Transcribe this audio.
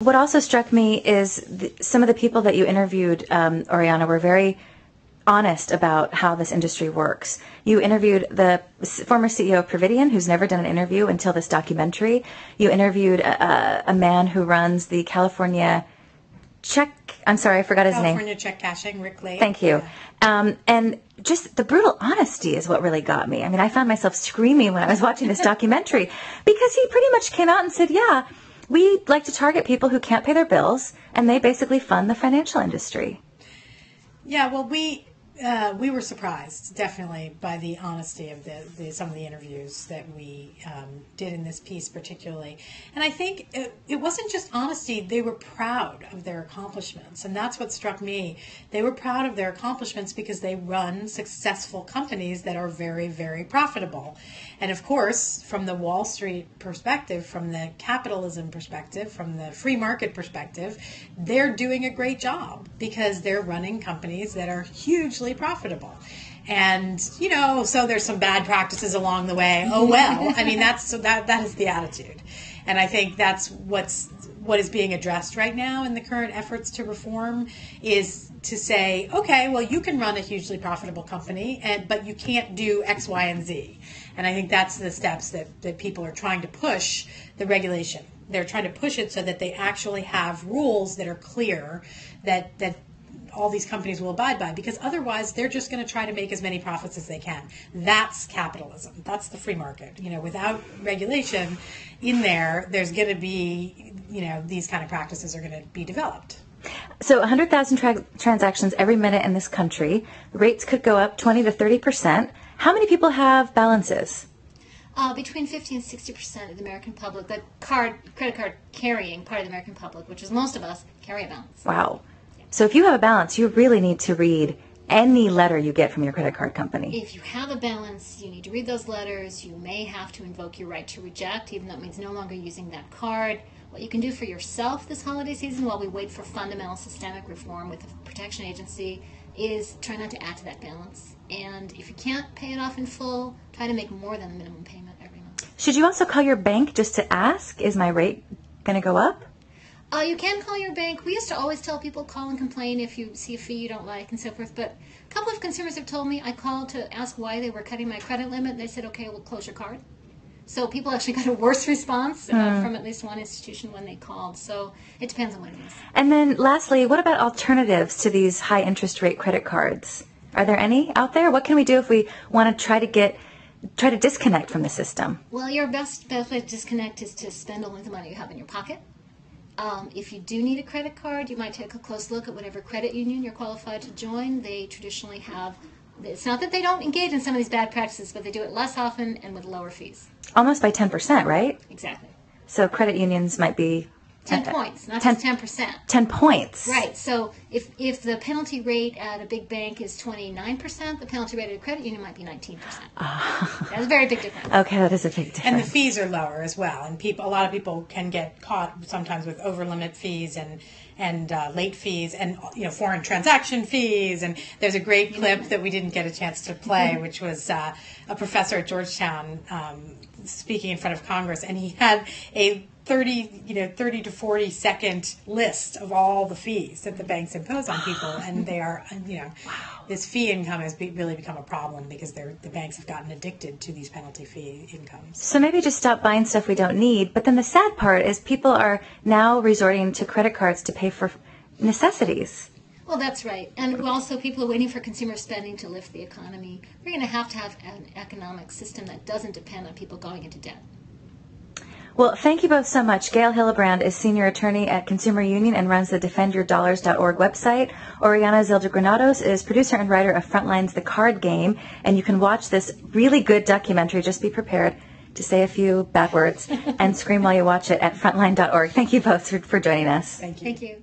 What also struck me is some of the people that you interviewed, Oriana, were very honest about how this industry works. You interviewed the former CEO of Providian, who's never done an interview until this documentary. You interviewed a man who runs the California check, I'm sorry, I forgot his name. California check cashing, Rick Lake. Thank you. Yeah. And just the brutal honesty is what really got me. I mean, I found myself screaming when I was watching this documentary because he pretty much came out and said, yeah, we like to target people who can't pay their bills, and they basically fund the financial industry. Yeah, well, we were surprised, definitely, by the honesty of some of the interviews that we did in this piece particularly. And I think it wasn't just honesty, they were proud of their accomplishments. And that's what struck me. They were proud of their accomplishments because they run successful companies that are very, very profitable. And of course, from the Wall Street perspective, from the capitalism perspective, from the free market perspective, they're doing a great job because they're running companies that are hugely profitable. And, you know, so there's some bad practices along the way. Oh, well, I mean, that is the attitude. And I think that's what is being addressed right now in the current efforts to reform is to say, okay, well, you can run a hugely profitable company, but you can't do X, Y, and Z. And I think that's the steps that people are trying to push the regulation. They're trying to push it so that they actually have rules that are clear that all these companies will abide by, because otherwise they're just going to try to make as many profits as they can. That's capitalism. That's the free market. You know, without regulation in there's going to be, you know, these kind of practices are going to be developed. So 100,000 transactions every minute in this country. Rates could go up 20 to 30%. How many people have balances? Between 50 and 60% of the American public, the credit card carrying part of the American public, which is most of us, carry a balance. Wow. So if you have a balance, you really need to read any letter you get from your credit card company. If you have a balance, you need to read those letters. You may have to invoke your right to reject, even though it means no longer using that card. What you can do for yourself this holiday season while we wait for fundamental systemic reform with the protection agency is try not to add to that balance. And if you can't pay it off in full, try to make more than the minimum payment every month. Should you also call your bank just to ask, is my rate going to go up? You can call your bank. We used to always tell people call and complain if you see a fee you don't like and so forth. But a couple of consumers have told me I called to ask why they were cutting my credit limit. And they said, okay, we'll close your card. So people actually got a worse response from at least one institution when they called. So it depends on what it is. And then lastly, what about alternatives to these high interest rate credit cards? Are there any out there? What can we do if we want to try to disconnect from the system? Well, your best way to disconnect is to spend only the money you have in your pocket. If you do need a credit card, you might take a close look at whatever credit union you're qualified to join. They traditionally have, it's not that they don't engage in some of these bad practices, but they do it less often and with lower fees. Almost by 10%, right? Exactly. So credit unions might be 10 points, not just 10%. 10 points. Right. So if the penalty rate at a big bank is 29%, the penalty rate at a credit union might be 19%. That's a very big difference. Okay, that is a big difference. And the fees are lower as well. And a lot of people can get caught sometimes with over-limit fees and late fees and, you know, foreign transaction fees. And there's a great clip that we didn't get a chance to play, which was a professor at Georgetown speaking in front of Congress, and he had a 30 to 40 second list of all the fees that the banks impose on people, and they are, you know, this fee income has really become a problem because the banks have gotten addicted to these penalty fee incomes. So maybe just stop buying stuff we don't need. But then the sad part is people are now resorting to credit cards to pay for necessities. Well, that's right. And also people are waiting for consumer spending to lift the economy. We're going to have an economic system that doesn't depend on people going into debt. Well, thank you both so much. Gail Hillebrand is senior attorney at Consumer Union and runs the defendyourdollars.org website. Oriana Zilda-Granados is producer and writer of Frontline's The Card Game, and you can watch this really good documentary. Just be prepared to say a few bad words and scream while you watch it at frontline.org. Thank you both for joining us. Thank you. Thank you.